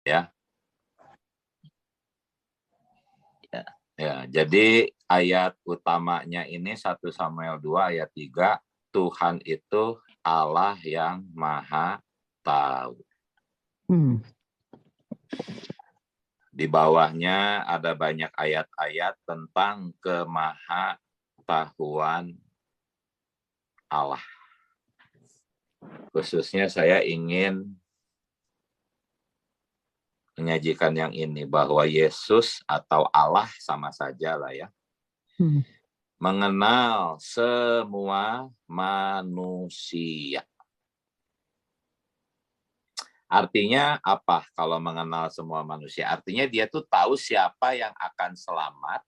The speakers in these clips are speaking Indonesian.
Ya. Ya. Ya, jadi ayat utamanya ini 1 Samuel 2 ayat 3, Tuhan itu Allah yang Maha Tahu. Di bawahnya ada banyak ayat-ayat tentang kemahatahuan Allah. Khususnya saya ingin menyajikan yang ini, bahwa Yesus atau Allah sama saja lah ya, mengenal semua manusia. Artinya apa kalau mengenal semua manusia? Artinya dia tuh tahu siapa yang akan selamat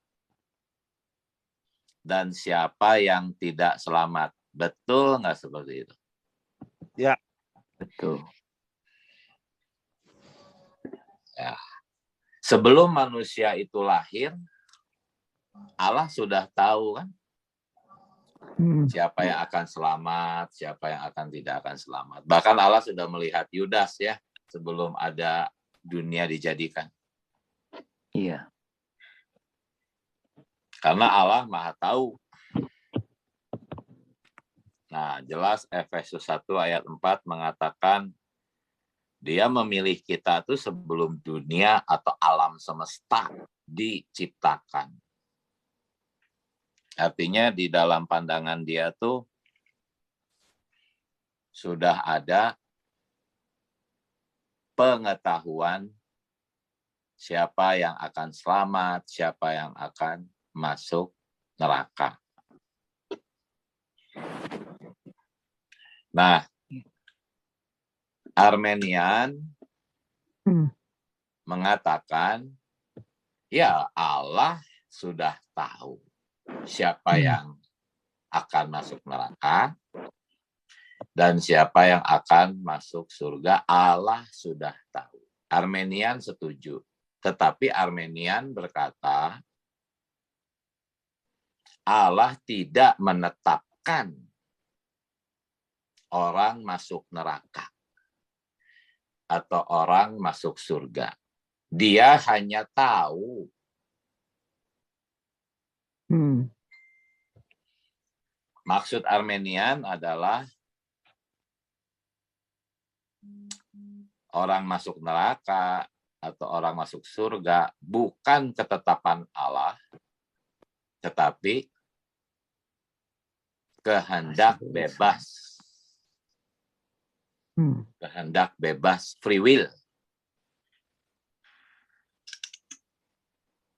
dan siapa yang tidak selamat. Betul nggak seperti itu? Ya, betul. Ya. Sebelum manusia itu lahir, Allah sudah tahu kan siapa yang akan selamat, siapa yang akan tidak akan selamat. Bahkan Allah sudah melihat Yudas ya sebelum ada dunia dijadikan. Iya. Karena Allah Maha Tahu. Nah, jelas Efesus 1 ayat 4 mengatakan Dia memilih kita tuh sebelum dunia atau alam semesta diciptakan. Artinya di dalam pandangan dia tuh sudah ada pengetahuan siapa yang akan selamat, siapa yang akan masuk neraka. Nah, Armenian mengatakan, ya Allah sudah tahu siapa yang akan masuk neraka dan siapa yang akan masuk surga. Allah sudah tahu. Armenian setuju. Tetapi Armenian berkata, Allah tidak menetapkan orang masuk neraka atau orang masuk surga. Dia hanya tahu. Maksud Armenian adalah orang masuk neraka atau orang masuk surga bukan ketetapan Allah, tetapi kehendak bebas. Kehendak bebas, free will.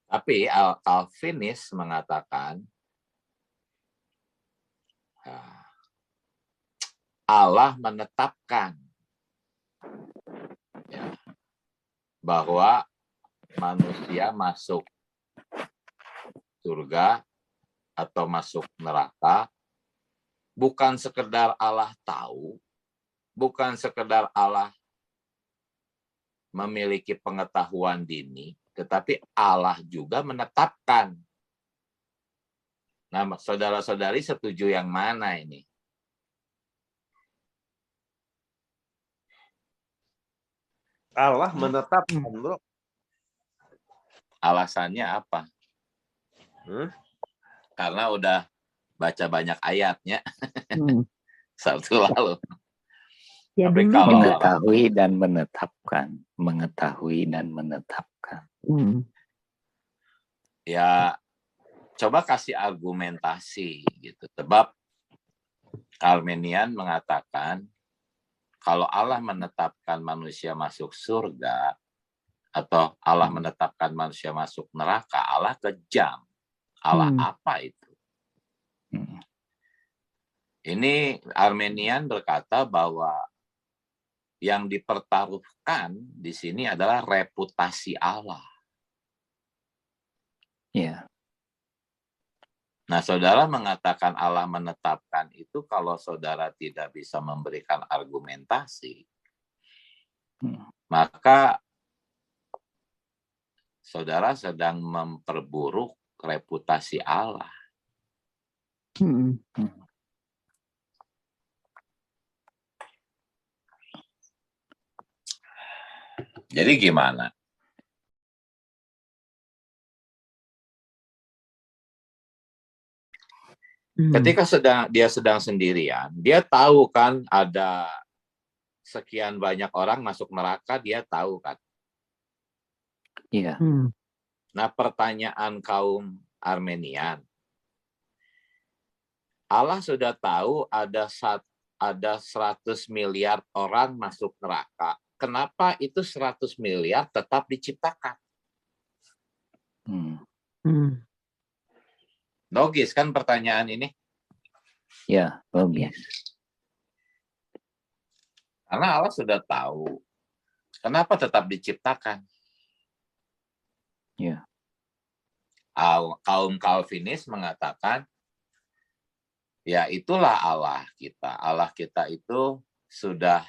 Tapi Calvinis mengatakan Allah menetapkan ya, bahwa manusia masuk surga atau masuk neraka bukan sekedar Allah tahu, bukan sekedar Allah memiliki pengetahuan dini, tetapi Allah juga menetapkan. Nah, saudara-saudari setuju yang mana ini? Allah menetapkan, bro. Alasannya apa? Karena udah baca banyak ayatnya. Satu lalu. Ya, tapi kalau mengetahui dan menetapkan, mengetahui dan menetapkan. Ya, coba kasih argumentasi gitu. Sebab Armenian mengatakan kalau Allah menetapkan manusia masuk surga atau Allah menetapkan manusia masuk neraka, Allah kejam. Allah apa itu? Ini Armenian berkata bahwa yang dipertaruhkan di sini adalah reputasi Allah. Ya. Nah, saudara mengatakan Allah menetapkan itu kalau saudara tidak bisa memberikan argumentasi, maka saudara sedang memperburuk reputasi Allah. Jadi gimana? Ketika dia sedang sendirian, dia tahu kan ada sekian banyak orang masuk neraka, dia tahu kan. Iya. Nah, pertanyaan kaum Armenian, Allah sudah tahu ada 100 miliar orang masuk neraka. Kenapa itu 100 miliar tetap diciptakan? Logis kan pertanyaan ini? Ya, logis. Karena Allah sudah tahu. Kenapa tetap diciptakan? Ya. Kaum Calvinis mengatakan, ya itulah Allah kita. Allah kita itu sudah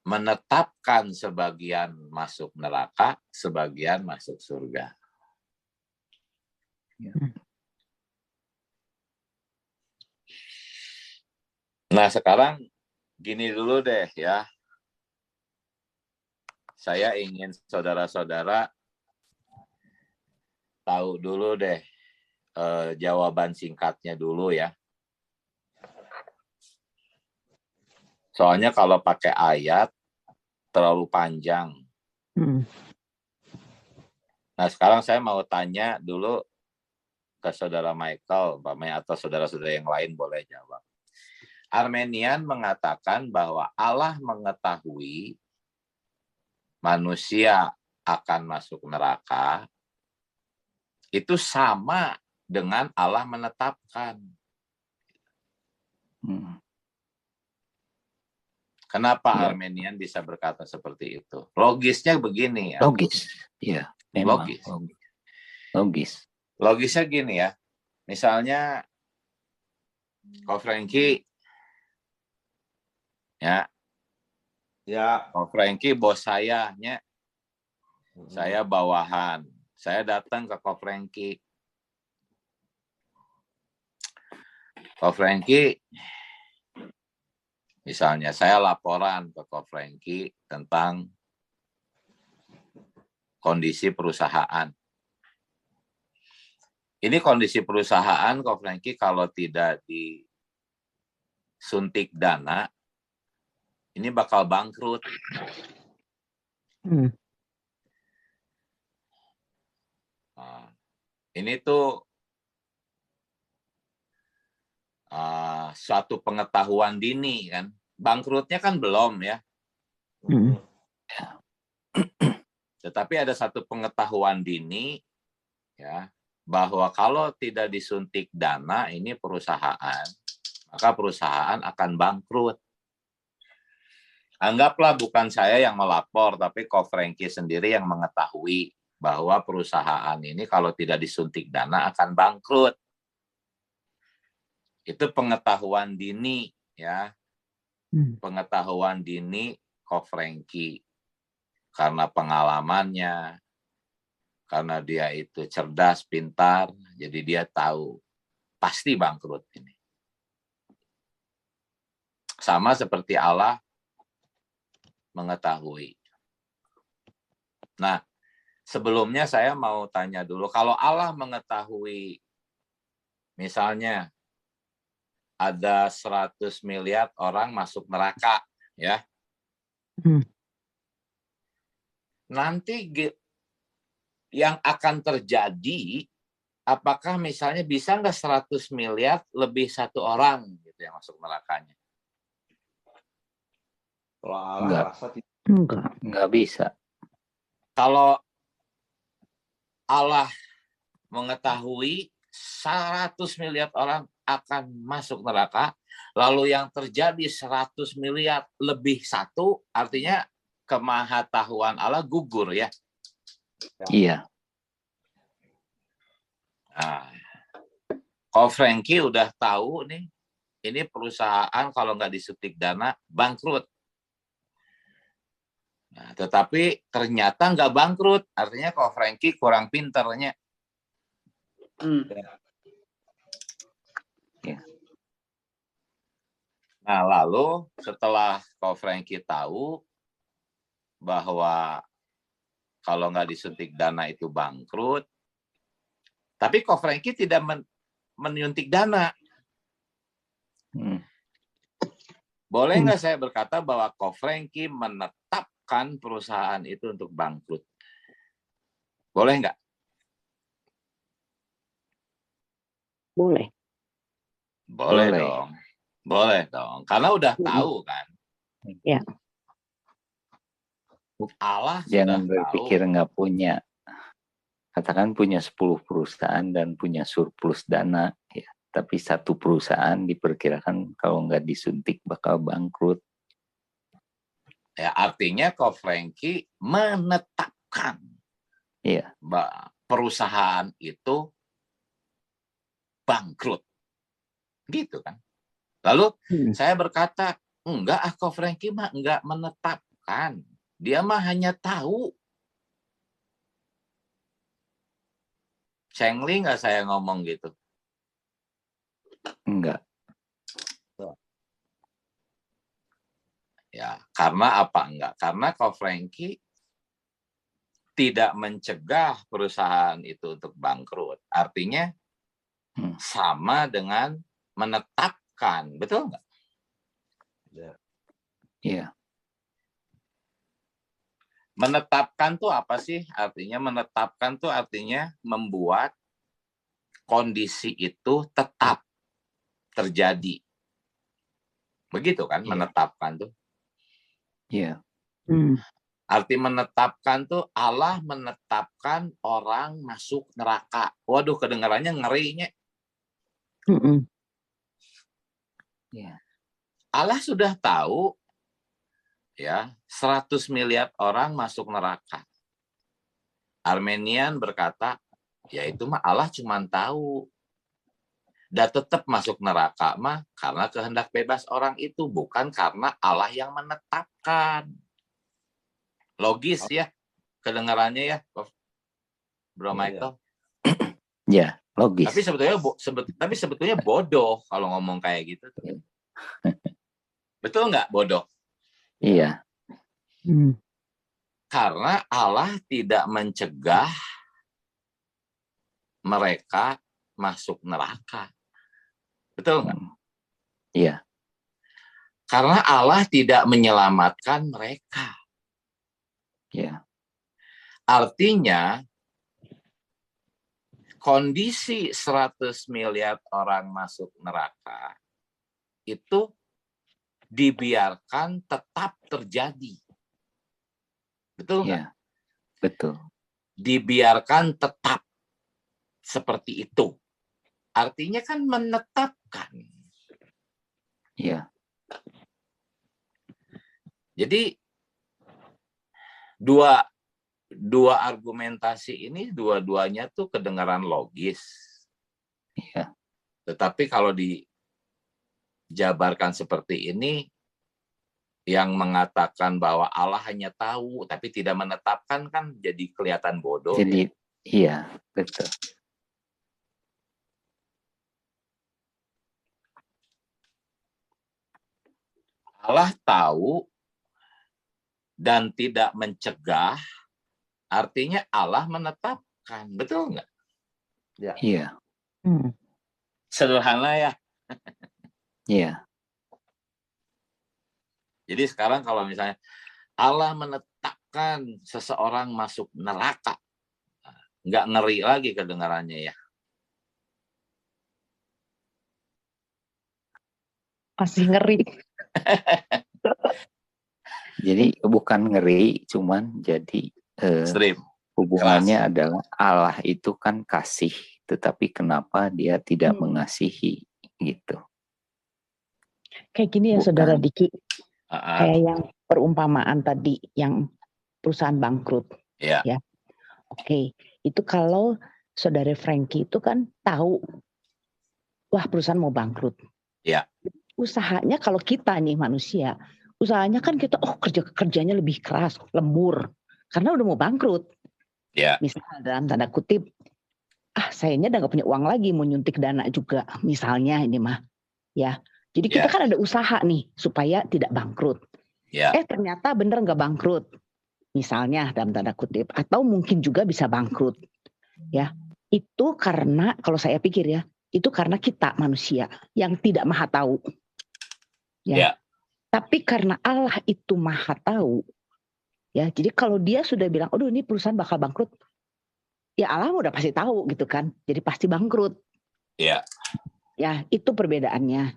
menetapkan sebagian masuk neraka, sebagian masuk surga. Ya. Nah, sekarang gini dulu deh ya. Saya ingin saudara-saudara tahu dulu deh jawaban singkatnya dulu ya. Soalnya kalau pakai ayat terlalu panjang. Nah, sekarang saya mau tanya dulu ke saudara Michael, atau saudara-saudara yang lain boleh jawab. Armenian mengatakan bahwa Allah mengetahui manusia akan masuk neraka, itu sama dengan Allah menetapkan. Kenapa Armenian bisa berkata seperti itu? Logisnya begini ya. Logis, ya. Memang. Logis. Logisnya gini ya. Misalnya, Ko Franky, ya, Ko Franky bos saya, saya bawahan. Saya datang ke Ko Franky. Ko Franky, misalnya saya laporan ke Ko Franky tentang kondisi perusahaan. Ini kondisi perusahaan, Ko Franky, kalau tidak disuntik dana, ini bakal bangkrut. Nah, ini tuh suatu pengetahuan dini kan. Bangkrutnya kan belum ya. Tetapi ada satu pengetahuan dini ya, bahwa kalau tidak disuntik dana ini perusahaan, maka perusahaan akan bangkrut. Anggaplah bukan saya yang melapor, tapi Ko Franky sendiri yang mengetahui bahwa perusahaan ini kalau tidak disuntik dana akan bangkrut. Itu pengetahuan dini ya. Pengetahuan dini Ko Franky. Karena pengalamannya, karena dia itu cerdas, pintar, jadi dia tahu pasti bangkrut ini. Sama seperti Allah mengetahui. Nah, sebelumnya saya mau tanya dulu, kalau Allah mengetahui, misalnya ada 100 miliar orang masuk neraka, ya. Nanti yang akan terjadi, apakah misalnya bisa nggak 100 miliar lebih satu orang gitu yang masuk nerakanya? Enggak bisa. Kalau Allah mengetahui 100 miliar orang akan masuk neraka, lalu yang terjadi 100 miliar lebih satu, artinya kemahatauan Allah gugur ya. Iya. Nah, Ko Franky udah tahu nih, ini perusahaan kalau nggak disuntik dana bangkrut. Nah, tetapi ternyata nggak bangkrut, artinya Ko Franky kurang pinternya. Nah, lalu setelah Ko Franky tahu, bahwa kalau nggak disuntik dana itu bangkrut. Tapi Ko Franky tidak menyuntik dana. Boleh nggak saya berkata bahwa Ko Franky menetapkan perusahaan itu untuk bangkrut? Boleh nggak? Boleh. Boleh dong. Boleh dong. Karena udah tahu kan. Ya. Allah Jangan sudah berpikir tahu. nggak punya. Katakan punya 10 perusahaan dan punya surplus dana, ya. Tapi satu perusahaan diperkirakan kalau nggak disuntik bakal bangkrut. Ya, artinya Ko Franky menetapkan perusahaan itu bangkrut. Gitu kan. Lalu saya berkata, enggak, Ko Franky mah enggak menetapkan. Dia mah hanya tahu. Cengli nggak saya ngomong gitu? Enggak. Ya, karena apa enggak? Karena Ko Franky tidak mencegah perusahaan itu untuk bangkrut. Artinya sama dengan menetapkan, betul nggak? Iya. Menetapkan tuh apa sih? Artinya menetapkan tuh artinya membuat kondisi itu tetap terjadi. Begitu kan menetapkan tuh? Iya. Arti menetapkan tuh Allah menetapkan orang masuk neraka. Waduh, kedengarannya ngerinya. Allah sudah tahu ya 100 miliar orang masuk neraka. Armenian berkata, ya itu mah Allah cuma tahu. Dan tetap masuk neraka mah karena kehendak bebas orang itu, bukan karena Allah yang menetapkan. Logis ya kedengarannya ya, Bro Michael. Ya, logis. Tapi sebetulnya bodoh kalau ngomong kayak gitu. Betul nggak bodoh? Iya. Karena Allah tidak mencegah mereka masuk neraka. Betul nggak? Iya. Karena Allah tidak menyelamatkan mereka. Iya. Artinya, kondisi 100 miliar orang masuk neraka itu dibiarkan tetap terjadi. Betul nggak? Iya. Betul. Dibiarkan tetap seperti itu. Artinya kan menetapkan. Iya. Jadi dua argumentasi ini dua-duanya tuh kedengaran logis. Iya. Tetapi kalau dijabarkan seperti ini, yang mengatakan bahwa Allah hanya tahu tapi tidak menetapkan kan jadi kelihatan bodoh. Jadi iya, betul. Allah tahu dan tidak mencegah, artinya Allah menetapkan. Betul nggak? Ya. Iya. Sederhana ya. Iya. Jadi sekarang kalau misalnya Allah menetapkan seseorang masuk neraka, nggak ngeri lagi kedengarannya ya. Masih ngeri. Jadi bukan ngeri, cuman jadi hubungannya adalah Allah itu kan kasih, tetapi kenapa dia tidak mengasihi gitu. Kayak gini ya, Saudara Diki. Kayak yang perumpamaan tadi, yang perusahaan bangkrut. Ya. Oke, itu kalau Saudara Franky itu kan tahu, wah perusahaan mau bangkrut. Ya. Usahanya kalau kita nih manusia, usahanya kan kita kerjanya lebih keras, lembur, karena udah mau bangkrut. Ya. Misalnya dalam tanda kutip, sayanya udah gak punya uang lagi, mau nyuntik dana juga, misalnya ini mah, ya. Jadi kita kan ada usaha nih supaya tidak bangkrut. Ya. Ternyata bener nggak bangkrut. misalnya dalam tanda kutip, atau mungkin juga bisa bangkrut, ya. Itu karena kalau saya pikir ya, itu karena kita manusia yang tidak maha tahu, ya. Tapi karena Allah itu maha tahu, ya. Jadi kalau dia sudah bilang, aduh ini perusahaan bakal bangkrut, ya Allah udah pasti tahu gitu kan. Jadi pasti bangkrut. Ya. Ya, itu perbedaannya.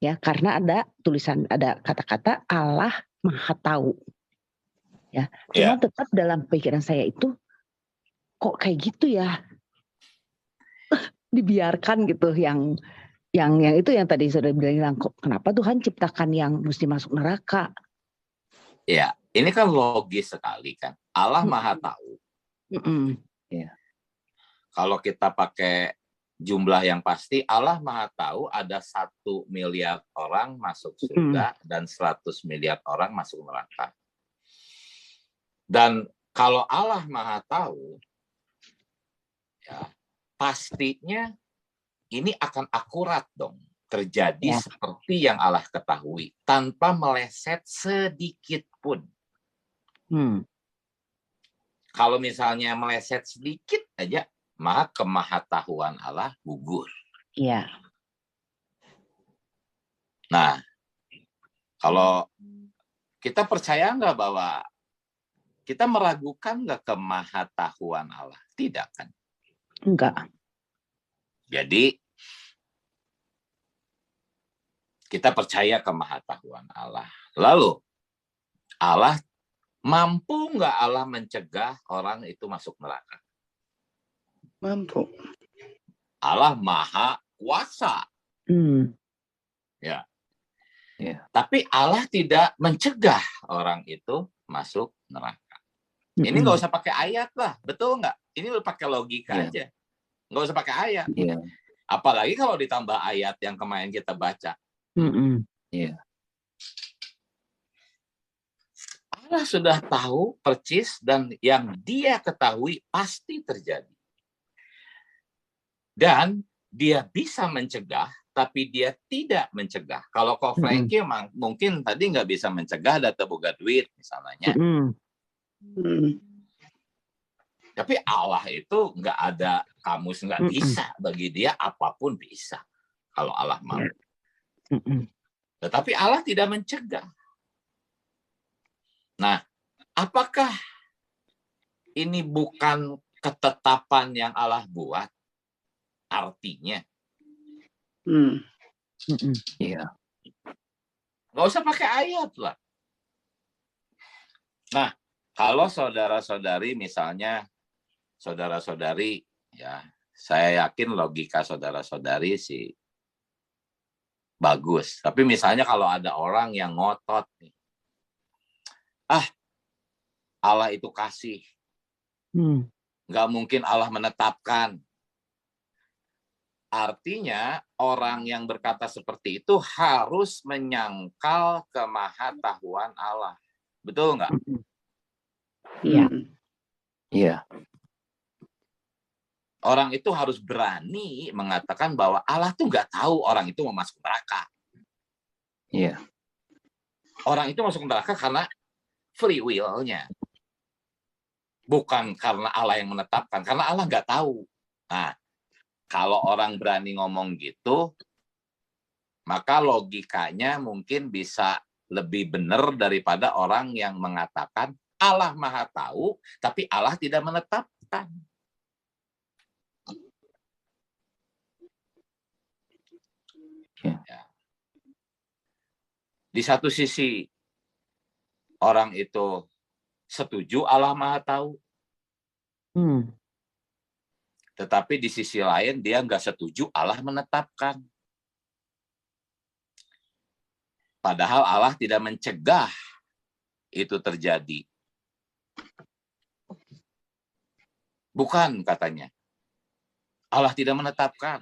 Ya, karena ada tulisan, ada kata-kata Allah maha tahu. Ya, cuma tetap dalam pikiran saya itu kok kayak gitu ya. Dibiarkan gitu yang itu yang tadi sudah bilang, kok kenapa Tuhan ciptakan yang mesti masuk neraka? Ya, ini kan logis sekali kan. Allah maha tahu. Ya. Kalau kita pakai jumlah yang pasti, Allah maha tahu ada 1 miliar orang masuk surga dan 100 miliar orang masuk neraka. Dan kalau Allah maha tahu, ya, pastinya ini akan akurat dong. Terjadi seperti yang Allah ketahui, tanpa meleset sedikit pun. Kalau misalnya meleset sedikit aja, maka kemahatauan Allah gugur. Iya. Nah, kalau kita percaya nggak bahwa kita meragukan nggak kemahatauan Allah? Tidak kan? Enggak. Jadi kita percaya kemahatauan Allah. Lalu Allah mampu nggak Allah mencegah orang itu masuk neraka? Mampu. Allah maha kuasa. Ya. Tapi Allah tidak mencegah orang itu masuk neraka. Ini nggak usah pakai ayat lah, betul nggak? Ini lu pakai logika aja, nggak usah pakai ayat. Apalagi kalau ditambah ayat yang kemarin kita baca. Allah sudah tahu percis dan yang Dia ketahui pasti terjadi. Dan Dia bisa mencegah, tapi Dia tidak mencegah. Kalau Ko Franky mungkin tadi nggak bisa mencegah data boga duit misalnya. Tapi Allah itu nggak ada kamus, nggak bisa. Bagi Dia apapun bisa. Kalau Allah mau. Tetapi Allah tidak mencegah. Nah, apakah ini bukan ketetapan yang Allah buat? Artinya, nggak usah pakai ayat lah. Nah, kalau saudara-saudari misalnya, saudara-saudari, ya saya yakin logika saudara-saudari sih bagus. Tapi misalnya kalau ada orang yang ngotot nih, Allah itu kasih, nggak mungkin Allah menetapkan. Artinya orang yang berkata seperti itu harus menyangkal kemahatauan Allah. Betul nggak? Iya. Iya. Orang itu harus berani mengatakan bahwa Allah tuh nggak tahu orang itu mau masuk neraka. Iya. Orang itu masuk neraka karena free will-nya. Bukan karena Allah yang menetapkan, karena Allah nggak tahu. Nah, kalau orang berani ngomong gitu, maka logikanya mungkin bisa lebih benar daripada orang yang mengatakan Allah maha tahu, tapi Allah tidak menetapkan. Ya. Di satu sisi, orang itu setuju Allah maha tahu. Tetapi di sisi lain dia nggak setuju Allah menetapkan. Padahal Allah tidak mencegah itu terjadi. Bukan katanya. Allah tidak menetapkan.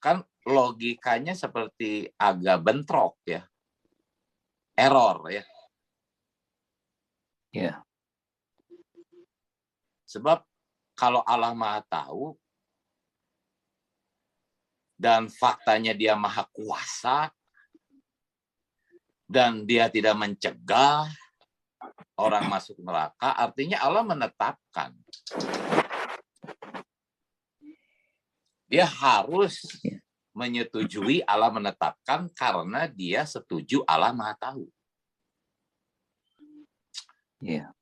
Kan logikanya seperti agak bentrok ya. Error ya. Ya. Sebab kalau Allah maha tahu dan faktanya dia maha kuasa dan dia tidak mencegah, orang masuk neraka, artinya Allah menetapkan. Dia harus menyetujui Allah menetapkan karena dia setuju Allah Maha Tahu. Iya.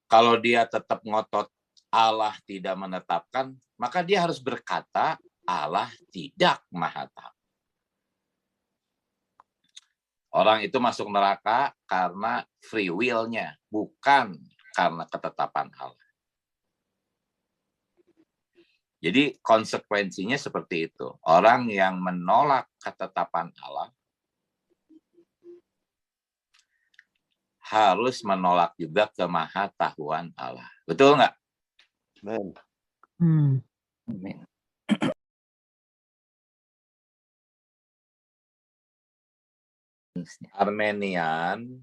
Kalau dia tetap ngotot Allah tidak menetapkan, maka dia harus berkata Allah tidak Maha Tahu. Orang itu masuk neraka karena free will-nya, bukan karena ketetapan Allah. Jadi konsekuensinya seperti itu. Orang yang menolak ketetapan Allah harus menolak juga kemahatauan Allah. Betul nggak? Amen. Amin. Armenian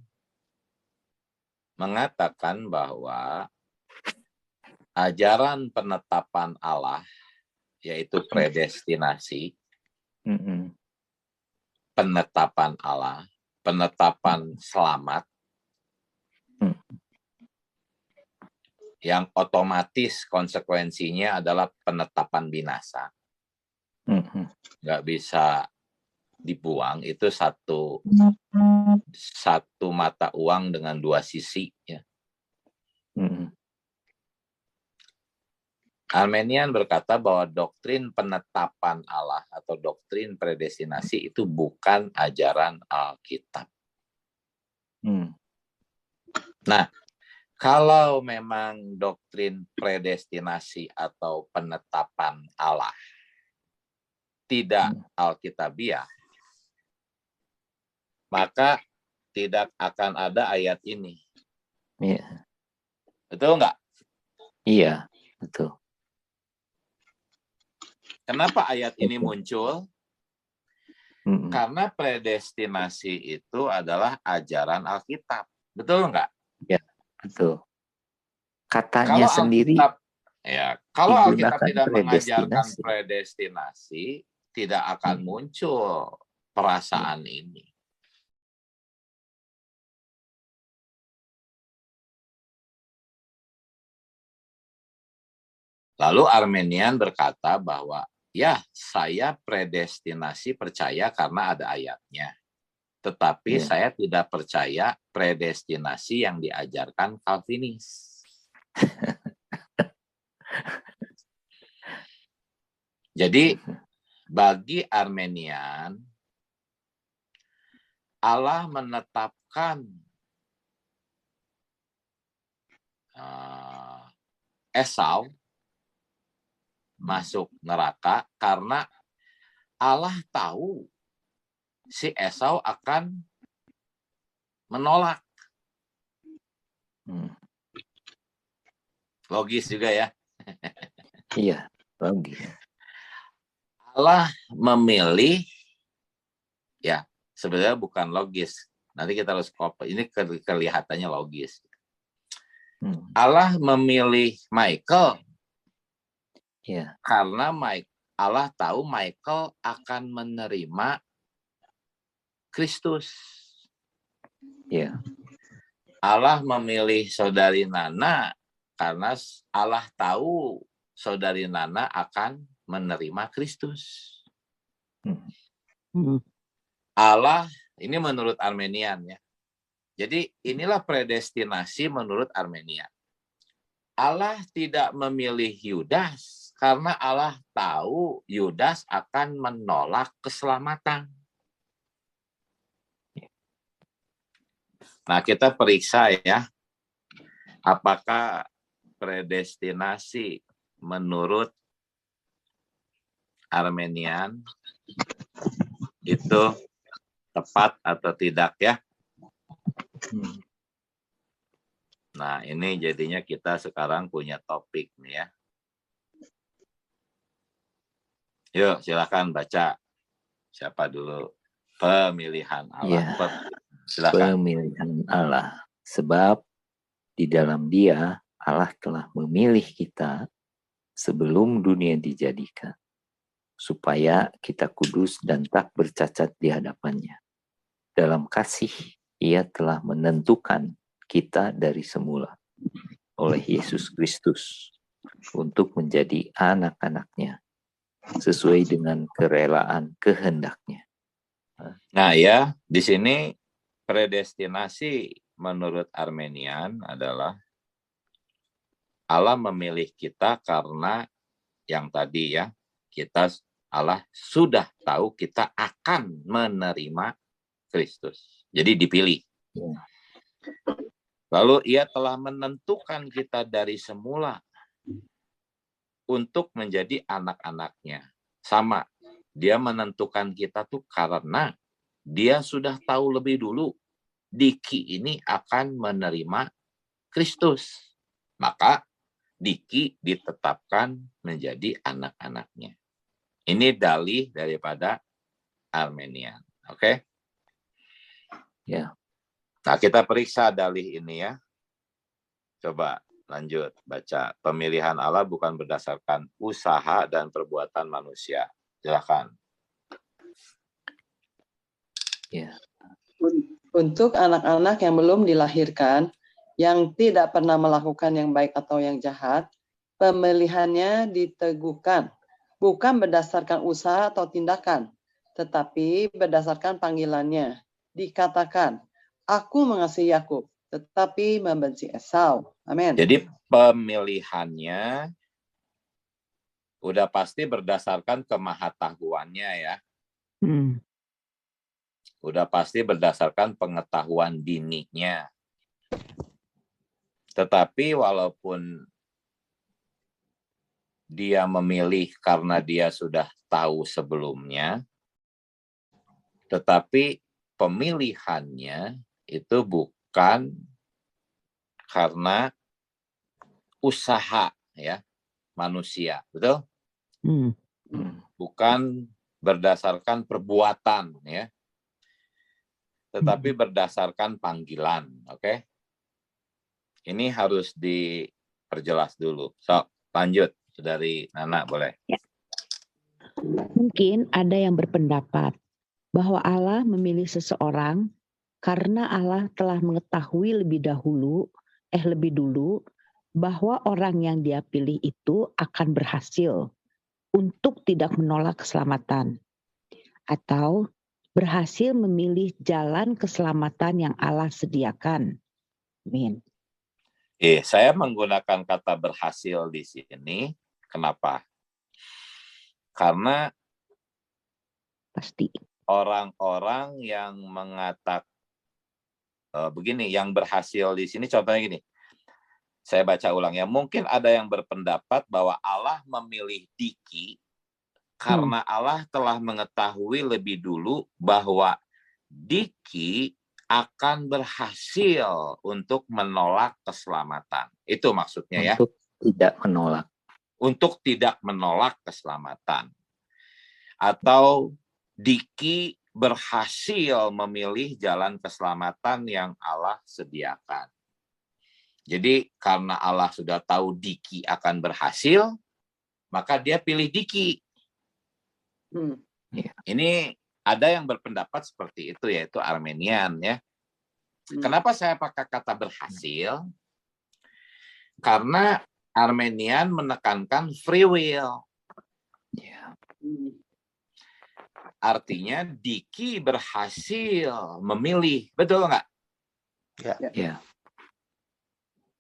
mengatakan bahwa ajaran penetapan Allah, yaitu predestinasi, penetapan Allah, penetapan selamat, yang otomatis konsekuensinya adalah penetapan binasa. Nggak bisa dibuang, itu satu mata uang dengan dua sisi. Ya. Armenian berkata bahwa doktrin penetapan Allah atau doktrin predestinasi itu bukan ajaran Alkitab. Nah, kalau memang doktrin predestinasi atau penetapan Allah tidak Alkitabiah, maka tidak akan ada ayat ini. Iya. Betul nggak? Iya, betul. Kenapa ayat ini muncul? Karena predestinasi itu adalah ajaran Alkitab. Betul nggak? Ya, betul. Katanya kalau sendiri. Kalau Alkitab tidak predestinasi. mengajarkan predestinasi, tidak akan muncul perasaan ini. Lalu Armenian berkata bahwa ya, saya predestinasi percaya karena ada ayatnya. Tetapi saya tidak percaya predestinasi yang diajarkan Calvinis. Jadi bagi Armenian, Allah menetapkan Esau masuk neraka karena Allah tahu si Esau akan menolak. Logis juga ya. Iya, logis. Allah memilih, ya sebenarnya bukan logis. Nanti kita harus copy. Ini kelihatannya logis. Allah memilih Michael. Ya. Karena Allah tahu Michael akan menerima Kristus. Ya. Allah memilih saudari Nana karena Allah tahu saudari Nana akan menerima Kristus. Allah, ini menurut Armenian ya. Jadi inilah predestinasi menurut Armenian. Allah tidak memilih Yudas karena Allah tahu Yudas akan menolak keselamatan. Nah, kita periksa ya, apakah predestinasi menurut Armenian itu tepat atau tidak ya? Nah, ini jadinya kita sekarang punya topik nih ya. Yuk, silakan baca. Siapa dulu? Pemilihan Allah. Ya, silakan. Pemilihan Allah. Sebab di dalam Dia Allah telah memilih kita sebelum dunia dijadikan, supaya kita kudus dan tak bercacat di hadapannya. Dalam kasih Ia telah menentukan kita dari semula oleh Yesus Kristus untuk menjadi anak-anaknya sesuai dengan kerelaan kehendaknya. Nah ya, di sini predestinasi menurut Armenian adalah Allah memilih kita karena yang tadi ya, Allah sudah tahu kita akan menerima Kristus. Jadi dipilih. Lalu ia telah menentukan kita dari semula untuk menjadi anak-anaknya. Sama, dia menentukan kita tuh karena dia sudah tahu lebih dulu Diki ini akan menerima Kristus. Maka Diki ditetapkan menjadi anak-anaknya. Ini dalih daripada Armenian. Oke? Ya. Nah, kita periksa dalih ini ya. Coba lanjut baca. Pemilihan Allah bukan berdasarkan usaha dan perbuatan manusia. Silakan. Ya. Untuk anak-anak yang belum dilahirkan, yang tidak pernah melakukan yang baik atau yang jahat, pemilihannya diteguhkan, bukan berdasarkan usaha atau tindakan, tetapi berdasarkan panggilannya. Dikatakan, aku mengasihi Yakub, tetapi membenci Esau. Amin. Jadi pemilihannya udah pasti berdasarkan kemahatauannya ya. Udah pasti berdasarkan pengetahuan dininya. Tetapi walaupun dia memilih karena dia sudah tahu sebelumnya, tetapi pemilihannya itu bukan karena usaha ya manusia, betul? Bukan berdasarkan perbuatan ya, tetapi berdasarkan panggilan. Oke? Ini harus diperjelas dulu. So, lanjut dari Nana boleh. Ya. Mungkin ada yang berpendapat bahwa Allah memilih seseorang karena Allah telah mengetahui lebih dulu bahwa orang yang dia pilih itu akan berhasil untuk tidak menolak keselamatan atau berhasil memilih jalan keselamatan yang Allah sediakan. Amin. Saya menggunakan kata berhasil di sini. Kenapa? Karena pasti orang-orang yang mengatakan begini, yang berhasil di sini contohnya gini. Saya baca ulang ya. Mungkin ada yang berpendapat bahwa Allah memilih Diki karena Allah telah mengetahui lebih dulu bahwa Diki akan berhasil untuk menolak keselamatan. Itu maksudnya ya. Untuk tidak menolak. Untuk tidak menolak keselamatan. Atau Diki berhasil memilih jalan keselamatan yang Allah sediakan. Jadi karena Allah sudah tahu Diki akan berhasil, maka dia pilih Diki. Ini ada yang berpendapat seperti itu, yaitu Armenian ya. Kenapa saya pakai kata berhasil? Karena Armenian menekankan free will. Artinya Diki berhasil memilih, betul nggak? Ya.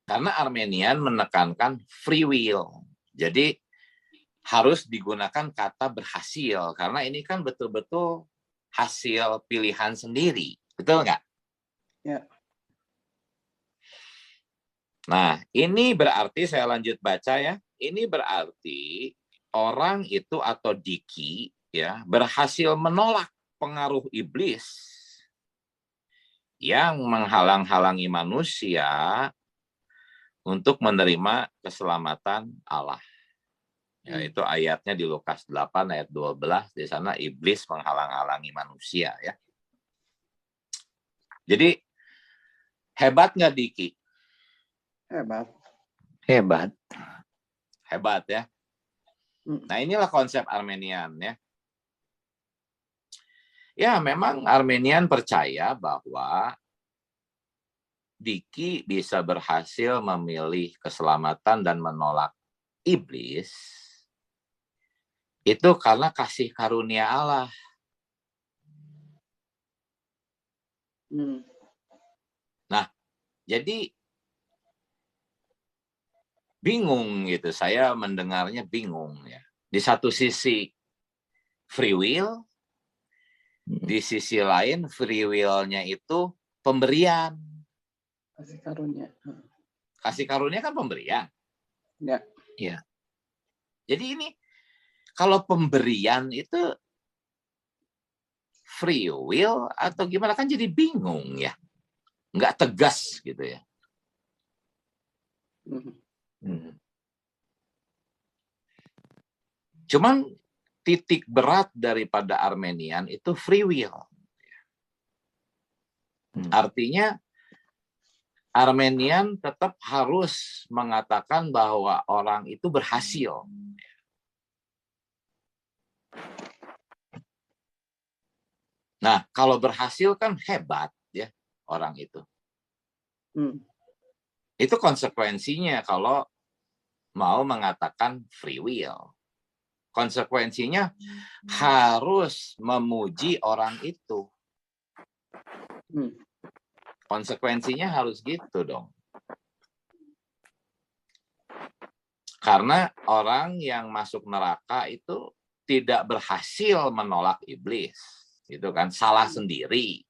Karena Armenian menekankan free will. Jadi harus digunakan kata berhasil. Karena ini kan betul-betul hasil pilihan sendiri. Betul nggak? Ya. Nah, ini berarti saya lanjut baca ya. Ini berarti orang itu atau Diki ya berhasil menolak pengaruh iblis yang menghalang-halangi manusia untuk menerima keselamatan Allah. Ya, itu ayatnya di Lukas 8 ayat 12. Di sana iblis menghalang-halangi manusia ya. Jadi hebat nggak Diki? Hebat. Hebat ya. Nah inilah konsep Armenian ya. Ya memang Armenian percaya bahwa Diki bisa berhasil memilih keselamatan dan menolak iblis, itu karena kasih karunia Allah. Nah, jadi bingung gitu. Saya mendengarnya bingung ya. Di satu sisi free will, di sisi lain free will-nya itu pemberian. Kasih karunia. Kasih karunia kan pemberian. Ya. Ya. Jadi ini kalau pemberian itu free will atau gimana, kan jadi bingung ya. Nggak tegas gitu ya. Cuman titik berat daripada Armenian itu free will. Artinya Armenian tetap harus mengatakan bahwa orang itu berhasil. Nah, kalau berhasil kan hebat ya orang itu. Itu konsekuensinya kalau mau mengatakan free will. Konsekuensinya harus memuji orang itu. Konsekuensinya harus gitu dong. Karena orang yang masuk neraka itu tidak berhasil menolak iblis. Itu kan salah sendiri.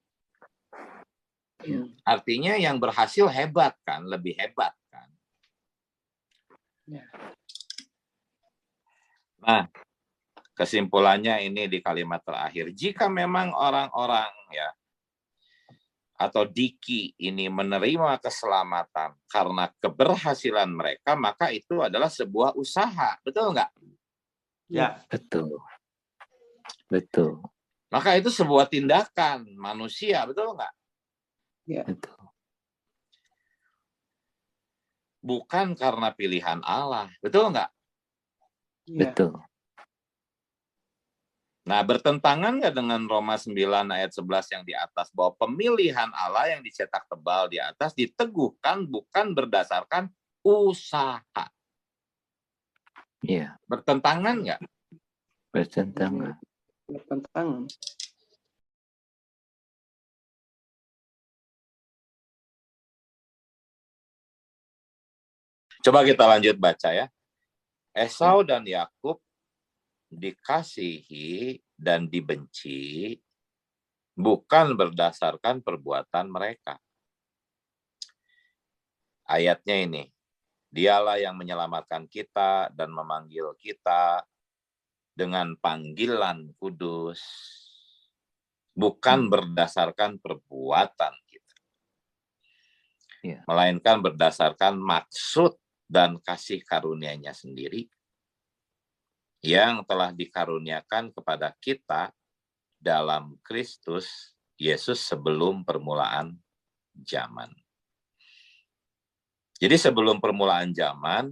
Artinya yang berhasil hebat kan, lebih hebat kan. Nah, kesimpulannya ini di kalimat terakhir. Jika memang orang-orang ya atau Diki ini menerima keselamatan karena keberhasilan mereka, maka itu adalah sebuah usaha. Betul nggak? Ya. Betul. Betul. Maka itu sebuah tindakan manusia. Betul nggak? Ya. Betul. Bukan karena pilihan Allah. Betul nggak? Ya. Betul. Nah, bertentangan nggak dengan Roma 9 ayat 11 yang di atas, bahwa pemilihan Allah yang dicetak tebal di atas diteguhkan bukan berdasarkan usaha. Iya. Bertentangan nggak? Bertentangan. Bertentangan. Coba kita lanjut baca ya. Esau dan Yakub dikasihi dan dibenci bukan berdasarkan perbuatan mereka. Ayatnya ini, dialah yang menyelamatkan kita dan memanggil kita dengan panggilan kudus, bukan berdasarkan perbuatan kita, melainkan berdasarkan maksud dan kasih karunia-Nya sendiri yang telah dikaruniakan kepada kita dalam Kristus Yesus sebelum permulaan zaman. Jadi sebelum permulaan zaman,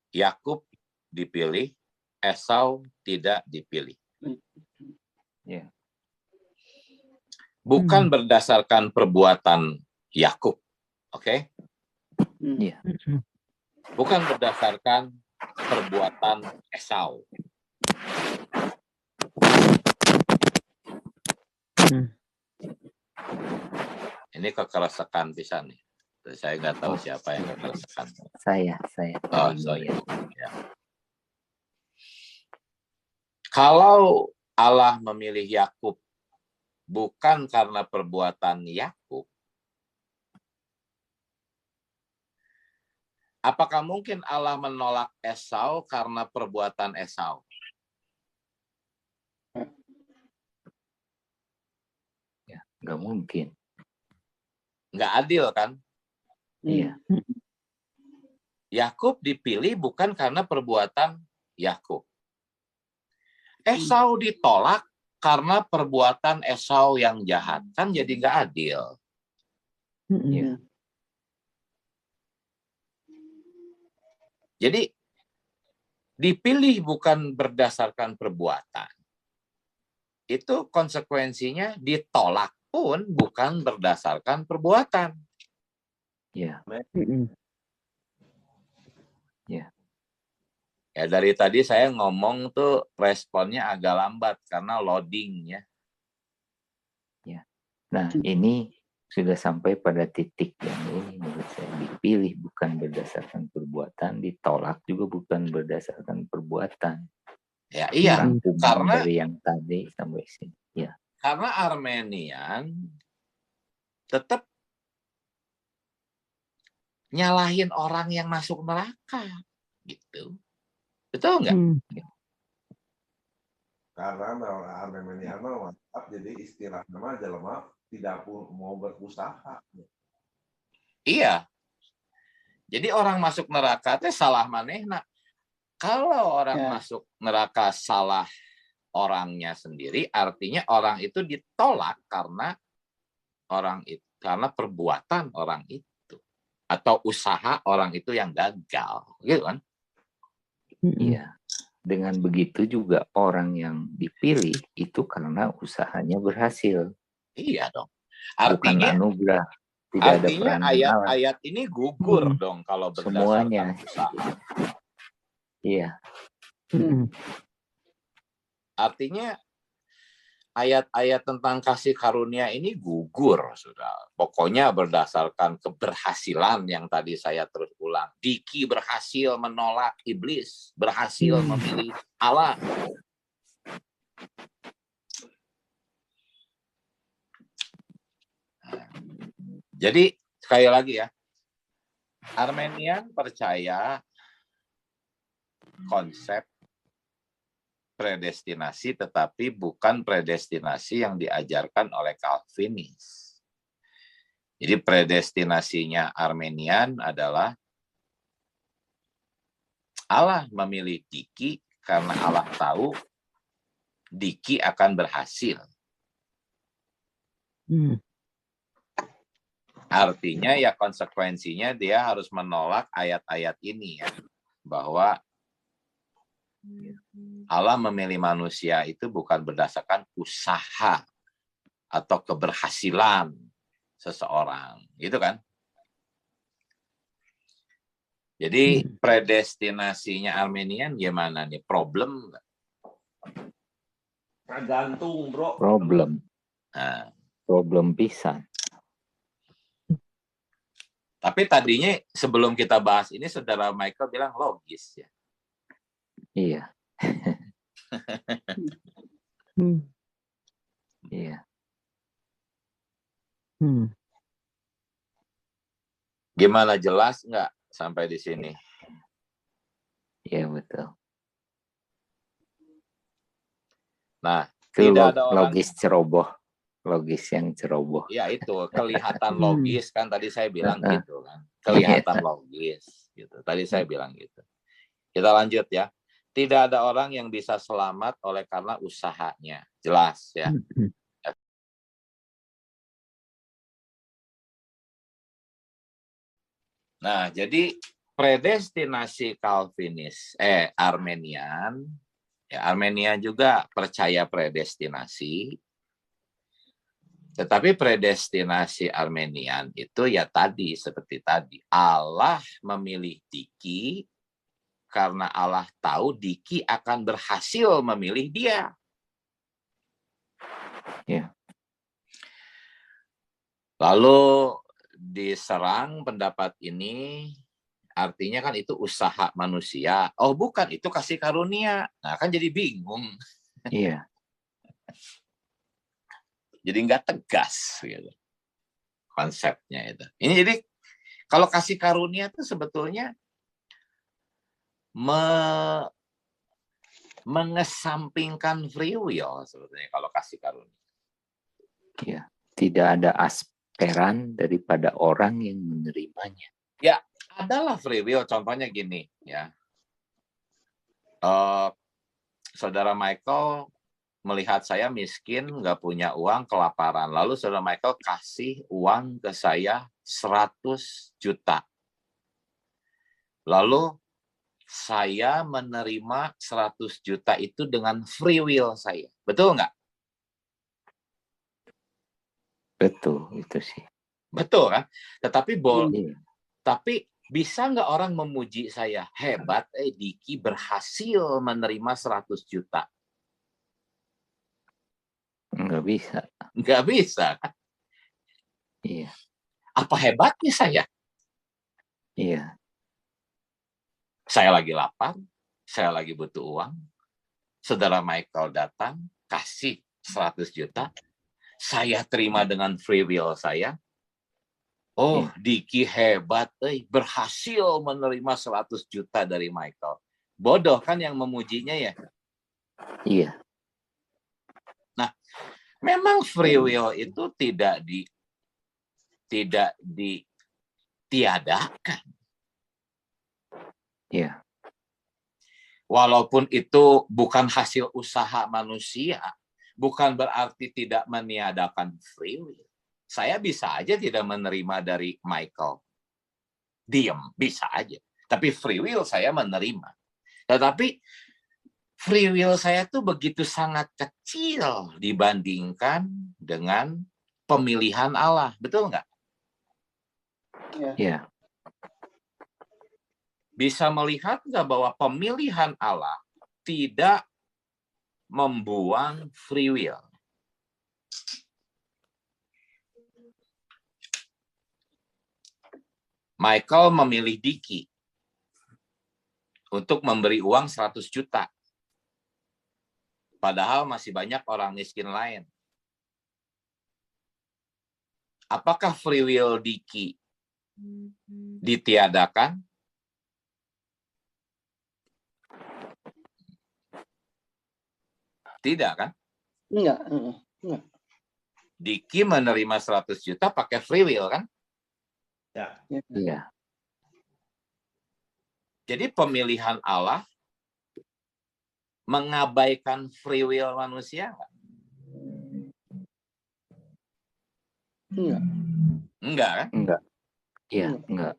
Yakub dipilih, Esau tidak dipilih. Bukan berdasarkan perbuatan Yakub, oke? Bukan berdasarkan perbuatan Esau. Ini kekerasakan pisan nih. Saya nggak tahu siapa yang kekerasakan. Saya. Oh, sorry. Ya. Kalau Allah memilih Yakub bukan karena perbuatan Yakub, apakah mungkin Allah menolak Esau karena perbuatan Esau? Ya, nggak mungkin. Nggak adil kan? Iya. Yakub dipilih bukan karena perbuatan Yakub. Esau ditolak karena perbuatan Esau yang jahat. Kan jadi nggak adil. Iya. Jadi dipilih bukan berdasarkan perbuatan. Itu konsekuensinya ditolak pun bukan berdasarkan perbuatan. Ya. Ya. Ya dari tadi saya ngomong tuh responnya agak lambat karena loading ya. Ya. Nah, ini sudah sampai pada titik yang ini menurut saya, dipilih bukan berdasarkan perbuatan, ditolak juga bukan berdasarkan perbuatan. Ya iya, karena dari yang tadi sampai sini. Ya. Karena Armenian tetap nyalahin orang yang masuk neraka gitu. Betul nggak? Karena Armenian mantap, jadi istilah nama jelema tidak mau berusaha. Iya. Jadi orang masuk neraka teh salah manehna. Kalau orang masuk neraka salah orangnya sendiri, artinya orang itu ditolak karena perbuatan orang itu atau usaha orang itu yang gagal, gitu kan? Iya. Dengan begitu juga orang yang dipilih itu karena usahanya berhasil. Iya dong. Artinya, bukan anugerah. Tidak artinya ayat-ayat ini gugur dong kalau berdasarkan semuanya usaha. Iya. Artinya ayat-ayat tentang kasih karunia ini gugur, sudah. Pokoknya berdasarkan keberhasilan yang tadi saya terus ulang. Diki berhasil menolak iblis, berhasil memilih Allah. Jadi sekali lagi ya, Armenian percaya konsep predestinasi, tetapi bukan predestinasi yang diajarkan oleh Calvinis. Jadi predestinasinya Armenian adalah Allah memilih Diki karena Allah tahu Diki akan berhasil. Artinya ya konsekuensinya dia harus menolak ayat-ayat ini ya, bahwa Allah memilih manusia itu bukan berdasarkan usaha atau keberhasilan seseorang, gitu kan? Jadi predestinasinya Armenian gimana nih? Problem nggak? Tergantung, bro. Problem. Nah, problem pisan. tapi tadinya sebelum kita bahas ini, Saudara Michael bilang logis ya. Iya. Iya. Gimana, jelas nggak sampai di sini? Iya, betul. Nah, itu tidak ada orang logis ceroboh. Logis yang ceroboh. Ya itu kelihatan logis kan, tadi saya bilang gitu kan. Kelihatan logis gitu. Tadi saya bilang gitu. Kita lanjut ya. Tidak ada orang yang bisa selamat oleh karena usahanya. Jelas ya. Nah, jadi predestinasi Calvinis Armenian, ya Armenian juga percaya predestinasi. Tetapi predestinasi Armenian itu ya tadi, seperti tadi. Allah memilih Diki karena Allah tahu Diki akan berhasil memilih dia. Ya. Lalu diserang pendapat ini, artinya kan itu usaha manusia. Oh bukan, itu kasih karunia. Nah kan jadi bingung. Iya. Jadi nggak tegas gitu konsepnya itu. Ini jadi kalau kasih karunia itu sebetulnya mengesampingkan free will sebetulnya kalau kasih karunia. Ya, tidak ada aspiran daripada orang yang menerimanya. Ya, adalah free will. Contohnya gini ya. Saudara Michael melihat saya miskin, nggak punya uang, kelaparan. Lalu Saudara Michael kasih uang ke saya 100 juta. Lalu saya menerima 100 juta itu dengan free will saya. Betul nggak? Betul, itu sih. Betul kan? Tetapi Tapi bisa nggak orang memuji saya? Hebat, Diki berhasil menerima 100 juta. Nggak bisa. Nggak bisa. Iya. Apa hebatnya saya? Iya. Saya lagi lapar, saya lagi butuh uang. Saudara Michael datang, kasih 100 juta. Saya terima dengan free will saya. Oh, Diki hebat, berhasil menerima 100 juta dari Michael. Bodoh kan yang memujinya ya? Iya. Nah, memang free will itu tidak ditiadakan. Iya. Walaupun itu bukan hasil usaha manusia, bukan berarti tidak meniadakan free will. Saya bisa aja tidak menerima dari Michael. Diam, bisa aja. Tapi free will saya menerima. Tetapi free will saya tuh begitu sangat kecil dibandingkan dengan pemilihan Allah. Betul nggak? Iya. Bisa melihat nggak bahwa pemilihan Allah tidak membuang free will? Michael memilih Diki untuk memberi uang 100 juta. Padahal masih banyak orang miskin lain. Apakah free will Diki ditiadakan? Tidak kan? Enggak. Diki menerima 100 juta pakai free will kan? Ya. Iya. Jadi pemilihan Allah mengabaikan free will manusia nggak? Enggak. Enggak kan? Enggak. Iya, enggak.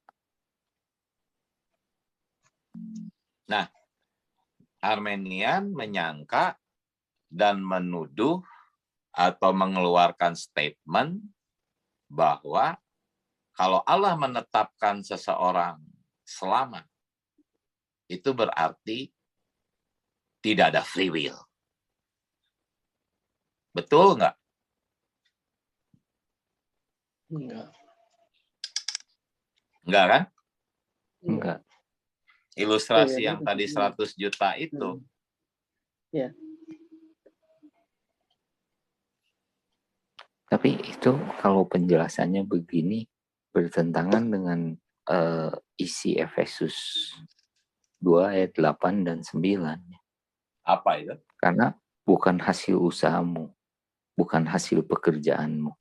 Nah, Armenian menyangka dan menuduh atau mengeluarkan statement bahwa kalau Allah menetapkan seseorang selamat, itu berarti tidak ada free will. Betul nggak? Enggak. Enggak kan? Enggak. Ilustrasi yang tadi 100 juta itu. Ya. Tapi itu kalau penjelasannya begini bertentangan dengan isi Efesus 2 ayat 8 dan 9. Apa itu? Karena bukan hasil usahamu, bukan hasil pekerjaanmu.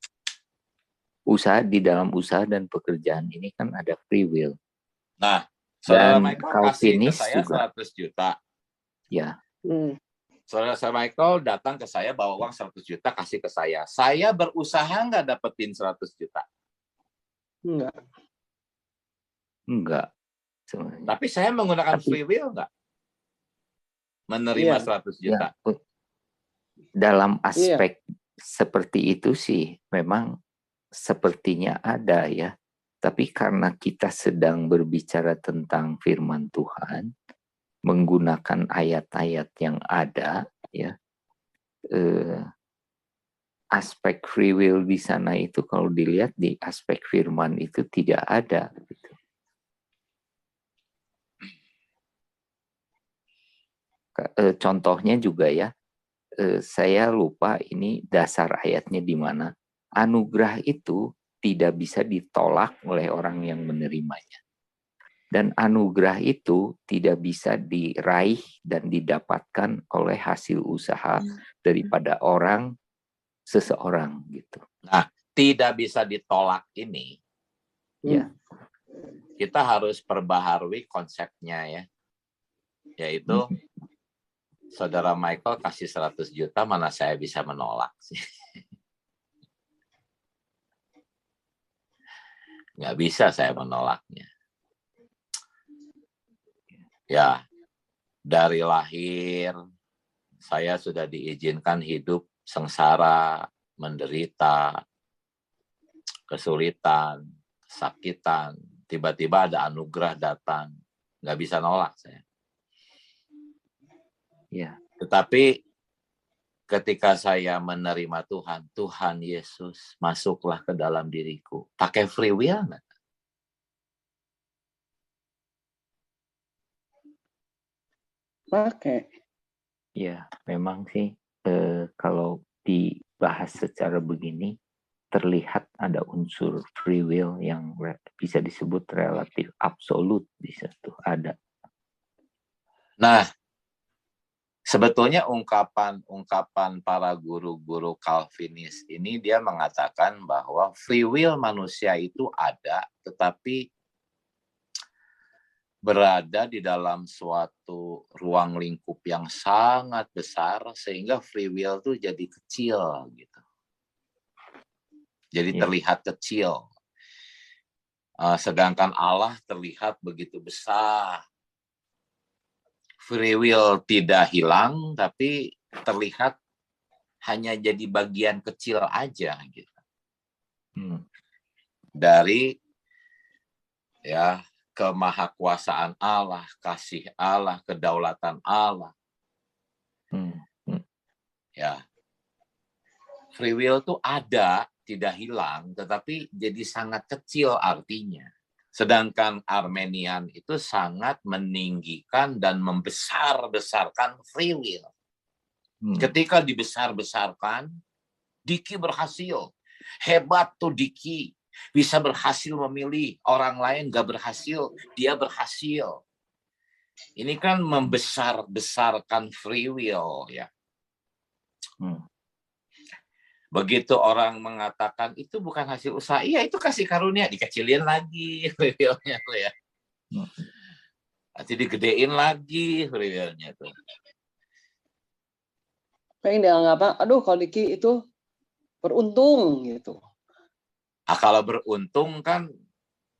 Usaha di dalam usaha dan pekerjaan ini kan ada free will. Nah, Saudara Dan Michael kasih ke Calvinis saya juga. 100 juta. Ya. Saudara Michael datang ke saya bawa uang 100 juta kasih ke saya. Saya berusaha nggak dapetin 100 juta? Enggak. Enggak. Tapi saya menggunakan free will nggak? Menerima 100 juta. Ya, dalam aspek seperti itu sih memang sepertinya ada ya. Tapi karena kita sedang berbicara tentang firman Tuhan, menggunakan ayat-ayat yang ada, ya, aspek free will di sana itu kalau dilihat di aspek firman itu tidak ada. Gitu. Contohnya juga ya, saya lupa ini dasar ayatnya di mana. Anugerah itu tidak bisa ditolak oleh orang yang menerimanya. Dan anugerah itu tidak bisa diraih dan didapatkan oleh hasil usaha daripada seseorang gitu. Nah, tidak bisa ditolak ini. Ya. Kita harus perbaharui konsepnya ya. Yaitu Saudara Michael kasih 100 juta, mana saya bisa menolak sih. Nggak bisa saya menolaknya. Ya, dari lahir saya sudah diizinkan hidup sengsara, menderita, kesulitan, kesakitan, tiba-tiba ada anugerah datang, nggak bisa nolak saya. Ya. Tetapi ketika saya menerima Tuhan, Tuhan Yesus masuklah ke dalam diriku. Pakai free will nggak? Pakai. Ya, memang sih kalau dibahas secara begini, terlihat ada unsur free will yang bisa disebut relatif absolut di situ ada. Nah, sebetulnya ungkapan para guru-guru Calvinis ini dia mengatakan bahwa free will manusia itu ada, tetapi berada di dalam suatu ruang lingkup yang sangat besar sehingga free will itu jadi kecil gitu. Jadi terlihat kecil. Sedangkan Allah terlihat begitu besar. Free will tidak hilang, tapi terlihat hanya jadi bagian kecil aja gitu. Dari ya kemahakuasaan Allah, kasih Allah, kedaulatan Allah. Ya, free will tuh ada, tidak hilang, tetapi jadi sangat kecil artinya. Sedangkan Armenian itu sangat meninggikan dan membesar-besarkan free will. Ketika dibesar-besarkan, Diki berhasil. Hebat tuh Diki. Bisa berhasil memilih. Orang lain gak berhasil, dia berhasil. Ini kan membesar-besarkan free will ya. Begitu orang mengatakan itu bukan hasil usaha, iya itu kasih karunia, dikecilin lagi free will-nya tuh ya. Nanti digedein lagi free will-nya tuh. Pengen dianggap, aduh kalau Diki itu beruntung gitu. Kalau beruntung kan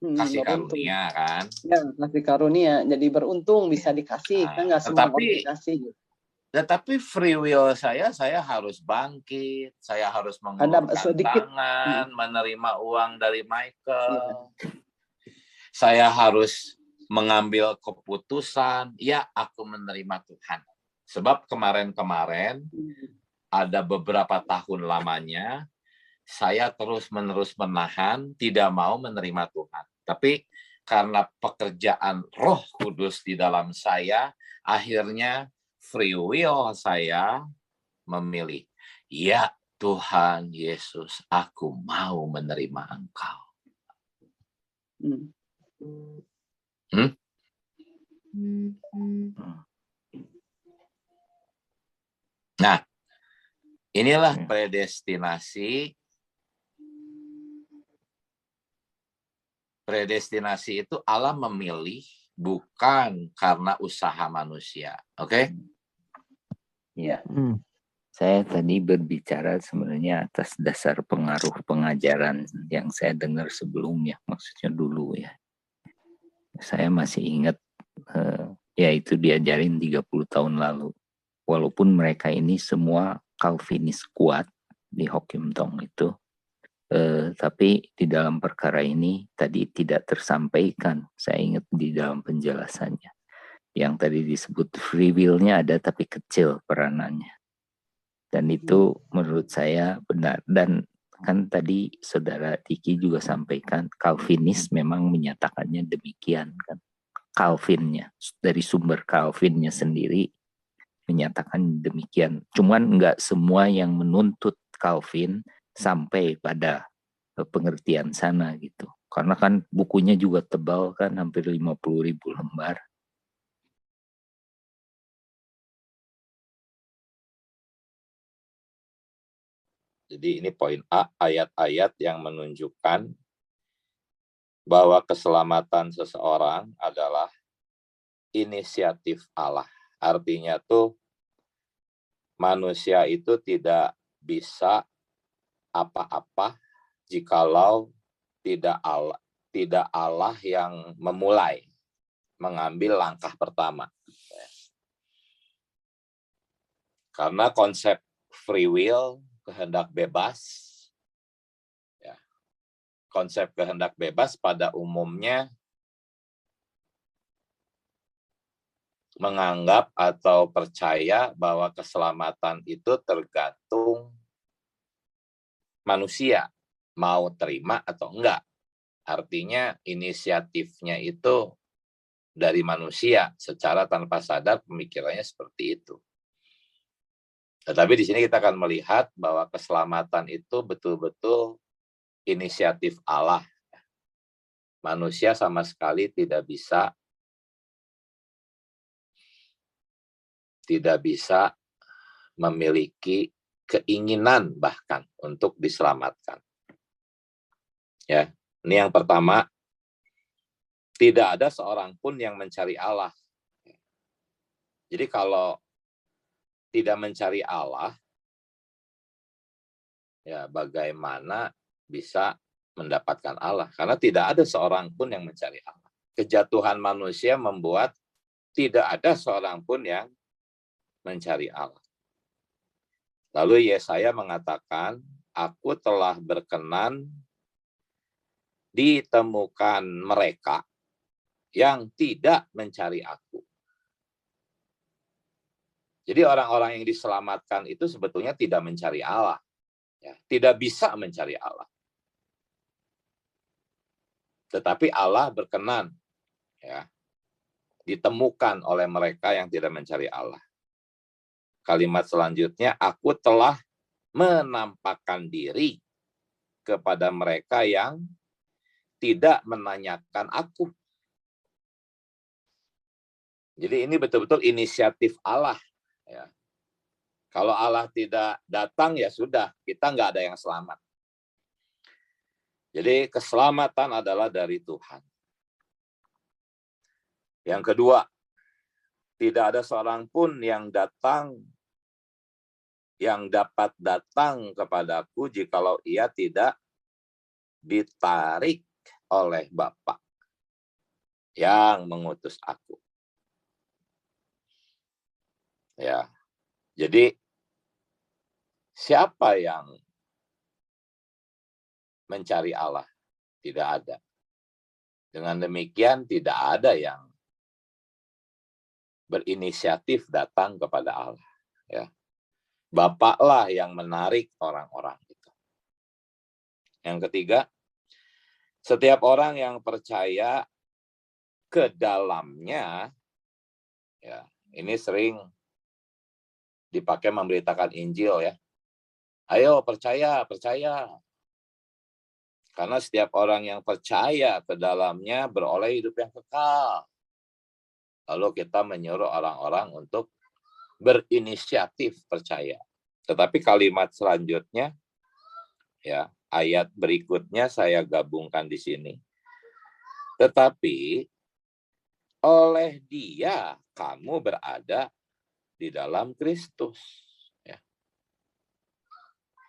kasih karunia kan. Ya, kasih karunia, jadi beruntung bisa dikasih, kan nggak semua orang dikasih. Tetapi free will saya harus bangkit, saya harus mengulurkan tangan, menerima uang dari Michael. Saya harus mengambil keputusan, ya aku menerima Tuhan. Sebab kemarin-kemarin ada beberapa tahun lamanya, saya terus-menerus menahan, tidak mau menerima Tuhan. Tapi karena pekerjaan Roh Kudus di dalam saya, akhirnya free will saya memilih. Ya Tuhan Yesus, aku mau menerima Engkau. Nah, inilah predestinasi. Predestinasi itu Allah memilih bukan karena usaha manusia. Oke? Ya. Saya tadi berbicara sebenarnya atas dasar pengaruh pengajaran yang saya dengar sebelumnya, maksudnya dulu ya. Saya masih ingat ya itu diajarin 30 tahun lalu. Walaupun mereka ini semua Calvinis kuat di Hock Kim Tong itu, tapi di dalam perkara ini tadi tidak tersampaikan. Saya ingat di dalam penjelasannya. Yang tadi disebut free will-nya ada tapi kecil peranannya. Dan itu menurut saya benar. Dan kan tadi saudara Diki juga sampaikan Calvinis memang menyatakannya demikian kan. Calvinnya dari sumber Calvinnya sendiri menyatakan demikian. Cuman enggak semua yang menuntut Calvin sampai pada pengertian sana gitu. Karena kan bukunya juga tebal kan, hampir 50.000 lembar. Jadi ini poin A, ayat-ayat yang menunjukkan bahwa keselamatan seseorang adalah inisiatif Allah. Artinya tuh manusia itu tidak bisa apa-apa jikalau tidak Allah yang memulai, mengambil langkah pertama. Karena konsep free will, kehendak bebas, ya, konsep kehendak bebas pada umumnya menganggap atau percaya bahwa keselamatan itu tergantung manusia mau terima atau enggak. Artinya inisiatifnya itu dari manusia, secara tanpa sadar pemikirannya seperti itu. Tetapi di sini kita akan melihat bahwa keselamatan itu betul-betul inisiatif Allah. Manusia sama sekali tidak bisa memiliki keinginan bahkan untuk diselamatkan. Ya, ini yang pertama, tidak ada seorang pun yang mencari Allah. Jadi kalau tidak mencari Allah, ya bagaimana bisa mendapatkan Allah? Karena tidak ada seorang pun yang mencari Allah. Kejatuhan manusia membuat tidak ada seorang pun yang mencari Allah. Lalu Yesaya mengatakan, aku telah berkenan ditemukan mereka yang tidak mencari aku. Jadi orang-orang yang diselamatkan itu sebetulnya tidak mencari Allah. Ya, tidak bisa mencari Allah. Tetapi Allah berkenan ya, ditemukan oleh mereka yang tidak mencari Allah. Kalimat selanjutnya, aku telah menampakkan diri kepada mereka yang tidak menanyakan aku. Jadi ini betul-betul inisiatif Allah. Ya. Kalau Allah tidak datang, ya sudah, kita nggak ada yang selamat. Jadi keselamatan adalah dari Tuhan. Yang kedua, tidak ada seorang pun yang dapat datang kepadaku jikalau ia tidak ditarik oleh Bapa yang mengutus aku. Ya, jadi siapa yang mencari Allah? Tidak ada. Dengan demikian tidak ada yang berinisiatif datang kepada Allah. Ya. Bapaklah yang menarik orang-orang itu. Yang ketiga, setiap orang yang percaya ke dalamnya, ya, ini sering dipakai memberitakan Injil ya. Ayo percaya. Karena setiap orang yang percaya ke dalamnya beroleh hidup yang kekal. Lalu kita menyuruh orang-orang untuk berinisiatif percaya. Tetapi kalimat selanjutnya, ya, ayat berikutnya saya gabungkan di sini. Tetapi oleh Dia kamu berada di dalam Kristus. Ya.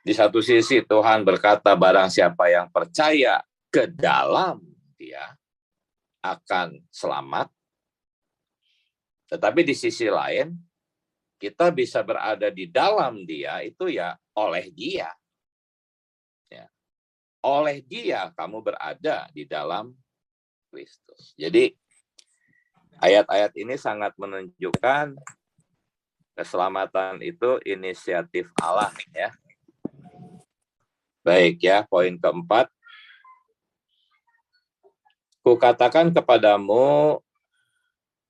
Di satu sisi Tuhan berkata barang siapa yang percaya ke dalam Dia akan selamat. Tetapi di sisi lain kita bisa berada di dalam Dia itu ya oleh Dia. Ya. Oleh Dia kamu berada di dalam Kristus. Jadi ayat-ayat ini sangat menunjukkan keselamatan itu inisiatif Allah ya. Baik ya, poin keempat. Kukatakan kepadamu,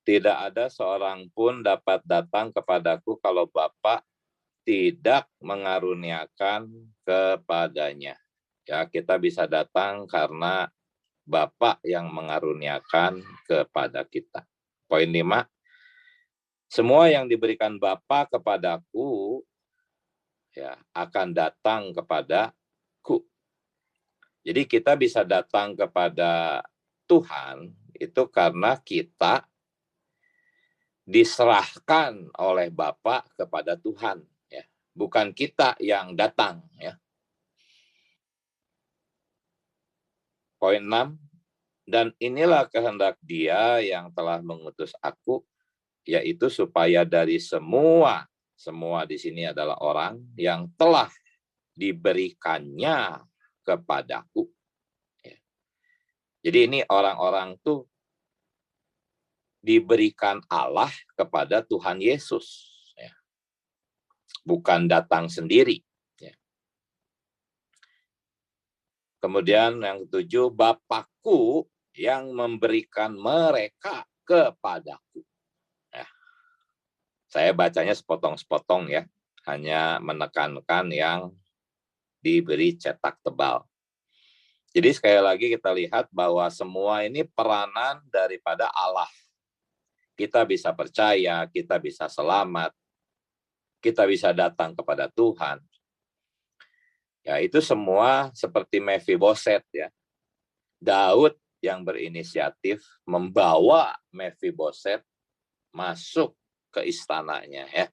tidak ada seorang pun dapat datang kepadaku kalau Bapa tidak mengaruniakan kepadanya. Ya, kita bisa datang karena Bapa yang mengaruniakan kepada kita. Poin 5. Semua yang diberikan Bapa kepadaku ya akan datang kepadaku. Jadi kita bisa datang kepada Tuhan itu karena kita diserahkan oleh Bapa kepada Tuhan, ya. Bukan kita yang datang, ya. Poin 6, dan inilah kehendak Dia yang telah mengutus aku, yaitu supaya dari semua di sini adalah orang yang telah diberikannya kepadaku. Ya. Jadi ini orang-orang tuh diberikan Allah kepada Tuhan Yesus, ya. Bukan datang sendiri. Ya. Kemudian yang ketujuh, Bapakku yang memberikan mereka kepadaku. Ya. Saya bacanya sepotong-sepotong ya, hanya menekankan yang diberi cetak tebal. Jadi sekali lagi kita lihat bahwa semua ini peranan daripada Allah. Kita bisa percaya, kita bisa selamat, kita bisa datang kepada Tuhan. Ya, itu semua seperti Mephiboset ya. Daud yang berinisiatif membawa Mephiboset masuk ke istananya ya.